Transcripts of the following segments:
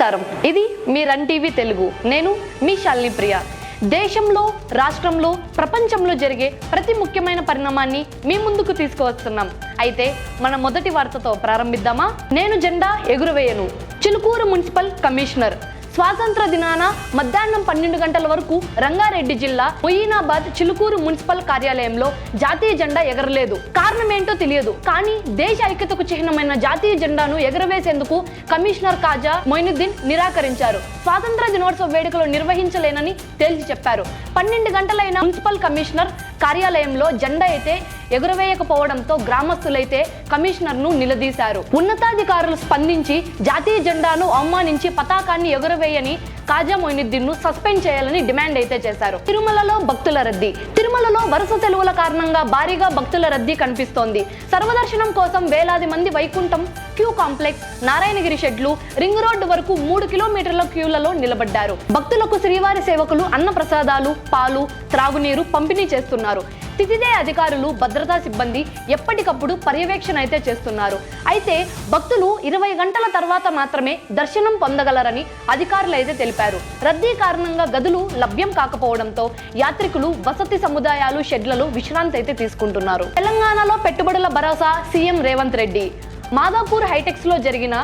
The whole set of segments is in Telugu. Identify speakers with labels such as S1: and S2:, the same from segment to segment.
S1: నమస్కారం, ఇది మీ రన్ టీవీ తెలుగు. నేను మీ శాలిని ప్రియ. దేశంలో, రాష్ట్రంలో, ప్రపంచంలో జరిగే ప్రతి ముఖ్యమైన పరిణామాన్ని మీ ముందుకు తీసుకువస్తున్నాం. అయితే మన మొదటి వార్తతో ప్రారంభిద్దామా? నేను జెండా ఎగురవేయను. చిలుకూరు మున్సిపల్ కమిషనర్ స్వాతంత్ర దినాన మధ్యాహ్నం 12 గంటల వరకు రంగారెడ్డి జిల్లా మొయినాబాద్ చిలుకూరు మున్సిపల్ కార్యాలయంలో జాతీయ జెండా ఎగరలేదు. కారణం ఏంటో తెలియదు, కానీ దేశ ఐక్యతకు చిహ్నమైన జాతీయ జెండాను ఎగరవేసేందుకు కమిషనర్ కాజా మొయినుద్దీన్ నిరాకరించారు. స్వాతంత్ర దినోత్సవ వేడుకలు నిర్వహించలేనని తేల్చి చెప్పారు. 12 గంటలైన మున్సిపల్ కమిషనర్ కార్యాలయంలో జెండా అయితే ఎగురవేయకపోవడంతో గ్రామస్తులైతే కమిషనర్ ను నిలదీశారు. ఉన్నతాధికారులు స్పందించి జాతీయ జెండాను అవమానించి పతాకాన్ని ఎగురవేయని కాజా మొయినుద్దీన్ ను సస్పెండ్ చేయాలని డిమాండ్ అయితే చేశారు. తిరుమలలో భక్తుల రద్దీ. తిరుమలలో వరుస సెలవుల కారణంగా భారీగా భక్తుల రద్దీ కనిపిస్తోంది. సర్వదర్శనం కోసం వేలాది మంది వైకుంఠం క్యూ కాంప్లెక్స్, నారాయణగిరి షెడ్లు, రింగ్ రోడ్డు వరకు 3 కిలోమీటర్ల క్యూలలో నిలబడ్డారు. భక్తులకు శ్రీవారి సేవకులు అన్న ప్రసాదాలు, పాలు, త్రాగునీరు పంపిణీ చేస్తున్నారు. తితిదే అధికారులు, భద్రతా సిబ్బంది ఎప్పటికప్పుడు పర్యవేక్షణ అయితే చేస్తున్నారు. అయితే భక్తులు 20 గంటల తర్వాత మాత్రమే దర్శనం పొందగలరని అధికారులు అయితే తెలిపారు. రద్దీ కారణంగా గదులు లభ్యం కాకపోవడంతో యాత్రికులు వసతి సముదాయాలు, షెడ్లలో విశ్రాంతి అయితే తీసుకుంటున్నారు. తెలంగాణలో పెట్టుబడుల భరోసా సీఎం రేవంత్ రెడ్డి. మాదాపూర్ హైటెక్స్ లో జరిగిన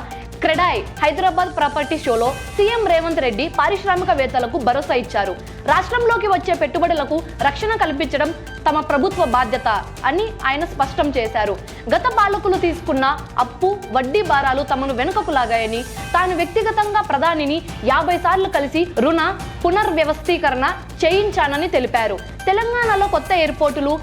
S1: క్రెడాయ్ హైదరాబాద్ ప్రాపర్టీ షోలో సీఎం రేవంత్ రెడ్డి పారిశ్రామికవేత్తలకు భరోసా ఇచ్చారు. రాష్ట్రంలోకి వచ్చే పెట్టుబడులకు రక్షణ కల్పించడం తమ ప్రభుత్వ బాధ్యత అని ఆయన స్పష్టం చేశారు. గత పాలకులు తీసుకున్న అప్పు, వడ్డీ భారాలు తమను వెనుకకు లాగాయని, తాను వ్యక్తిగతంగా ప్రధానిని 50 సార్లు కలిసి రుణ పునర్వ్యవస్థీకరణ చేయించానని తెలిపారు. తెలంగాణలో కొత్త ఎయిర్పోర్టులు,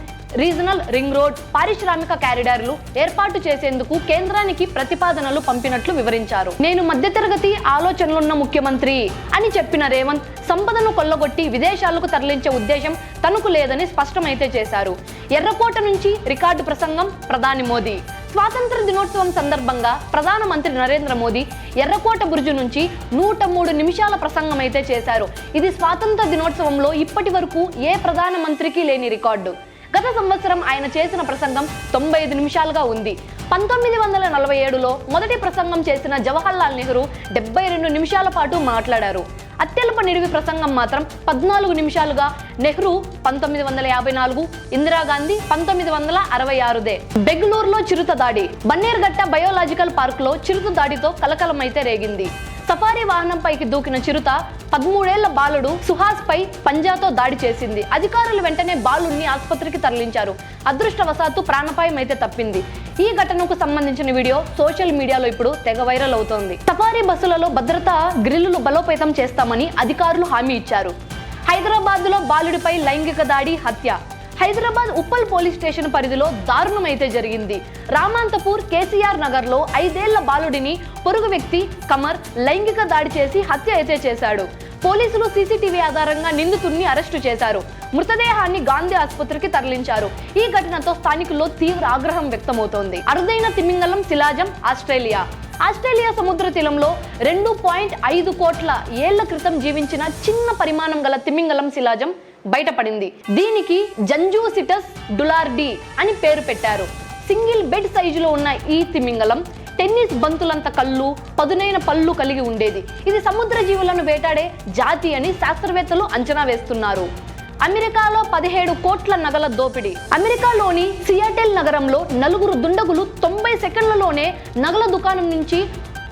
S1: రీజనల్ రింగ్ రోడ్, పారిశ్రామిక కారిడార్లు ఏర్పాటు చేసేందుకు కేంద్రానికి ప్రతిపాదనలు పంపినట్లు వివరించారు. నేను మధ్యతరగతి ఆలోచనలున్న ముఖ్యమంత్రి అని చెప్పిన రేవంత్ సంపదను కొల్లగొట్టి విదేశాలకు తరలించే ఉద్దేశం తనకు లేదని స్పష్టమైతే చేశారు. ఎర్రకోట నుంచి రికార్డు ప్రసంగం ప్రధాని మోదీ. స్వాతంత్ర దినోత్సవం సందర్భంగా ప్రధానమంత్రి నరేంద్ర మోదీ ఎర్రకోట బుర్జు నుంచి 103 నిమిషాల ప్రసంగం అయితే చేశారు. ఇది స్వాతంత్ర దినోత్సవంలో ఇప్పటి వరకు ఏ ప్రధానమంత్రికి లేని రికార్డు. గత సంవత్సరం ఆయన చేసిన ప్రసంగం 95 నిమిషాలుగా ఉంది. 1947లో మొదటి ప్రసంగం చేసిన జవహర్లాల్ నెహ్రూ 72 నిమిషాల పాటు మాట్లాడారు. అత్యల్ప నిడివి ప్రసంగం మాత్రం 14 నిమిషాలుగా నెహ్రూ 1954, ఇందిరాగాంధీ 1966దే. బెంగళూరులో చిరుత దాడి. బన్నేర్ఘట్ట బయోలాజికల్ పార్క్ లో చిరుత దాడితో కలకలమైతే రేగింది. సఫారీ వాహనంపైకి దూకిన చిరుత 13 ఏళ్ల బాలుడు సుహాస్ పై పంజాతో దాడి చేసింది. అధికారులు వెంటనే బాలుడిని ఆసుపత్రికి తరలించారు. అదృష్టవశాత్తు ప్రాణాపాయం అయితే తప్పింది. ఈ ఘటనకు సంబంధించిన వీడియో సోషల్ మీడియాలో ఇప్పుడు తెగ వైరల్ అవుతోంది. సఫారీ బస్సులలో భద్రతా గ్రిల్లులు బలోపేతం చేస్తామని అధికారులు హామీ ఇచ్చారు. హైదరాబాద్ లో బాలుడిపై లైంగిక దాడి, హత్య. హైదరాబాద్ ఉప్పల్ పోలీస్ స్టేషన్ పరిధిలో దారుణం అయితే జరిగింది. రామాంతపూర్ కేసీఆర్ నగర్ లో 5 ఏళ్ల బాలుడిని పొరుగు వ్యక్తి కమర్ లైంగిక దాడి చేసి హత్య అయితే చేశాడు. పోలీసులు సీసీటీవీ ఆధారంగా నిందితుడిని అరెస్టు చేశారు. మృతదేహాన్ని గాంధీ ఆసుపత్రికి తరలించారు. ఈ ఘటనతో స్థానికుల్లో తీవ్ర ఆగ్రహం వ్యక్తమవుతోంది. అరుదైన తిమింగలం శిలాజం ఆస్ట్రేలియా సముద్ర తీరంలో 2.5 కోట్ల ఏళ్ల క్రితం జీవించిన చిన్న పరిమాణం గల తిమింగలం శిలాజం బయటపడింది. దీనికి జంజూసిటస్ డులార్డి అని పేరు పెట్టారు. సింగిల్ బెడ్ సైజులో ఉన్న ఈ తిమింగలం టెన్నిస్ బంతులంత కళ్ళు, పదునైన పళ్ళు కలిగి ఉండేది. ఇది సముద్ర జీవులను వేటాడే జాతి అని శాస్త్రవేత్తలు అంచనా వేస్తున్నారు. అమెరికాలో 17 కోట్ల నగల దోపిడీ. అమెరికాలోని సియాటెల్ నగరంలో 4 దుండగులు 90 సెకండ్లలోనే నగల దుకాణం నుంచి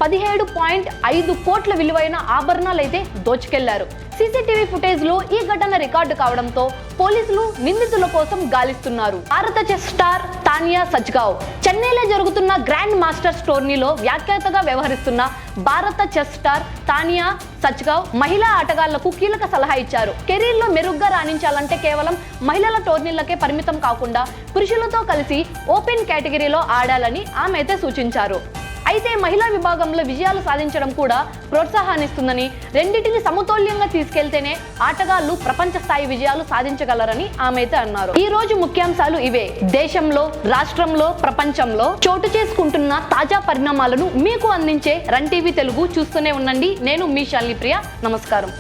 S1: 17.5 కోట్ల విలువైన ఆభరణాలైతే దోచుకెళ్లారు. సీసీటీవీ ఫుటేజ్ లో ఈ ఘటన రికార్డు కావడంతో పోలీసులు నిందితుల కోసం గాలిస్తున్నారు. భారత చెస్ స్టార్ తానియా సచ్గావ్. చెన్నైలో జరుగుతున్న గ్రాండ్ మాస్టర్స్ టోర్నీలో వ్యాఖ్యాతగా వ్యవహరిస్తున్న భారత చెస్ స్టార్ తానియా సచ్గావ్ మహిళా ఆటగాళ్లకు కీలక సలహా ఇచ్చారు. కెరీర్ లో మెరుగ్గా రాణించాలంటే కేవలం మహిళల టోర్నీలకే పరిమితం కాకుండా పురుషులతో కలిసి ఓపెన్ కేటగిరీలో ఆడాలని ఆమె అయితే సూచించారు. అయితే మహిళా విభాగంలో విజయాలు సాధించడం కూడా ప్రోత్సాహాన్నిస్తుందని, రెండింటిని సమతుల్యంగా తీసుకెళ్తేనే ఆటగాళ్లు ప్రపంచ స్థాయి విజయాలు సాధించగలరని ఆమె అయితే అన్నారు. ఈ రోజు ముఖ్యాంశాలు ఇవే. దేశంలో, రాష్ట్రంలో, ప్రపంచంలో చోటు చేసుకుంటున్న తాజా పరిణామాలను మీకు అందించే రన్ టీవీ తెలుగు చూస్తూనే ఉండండి. నేను మీ శాలిని ప్రియ. నమస్కారం.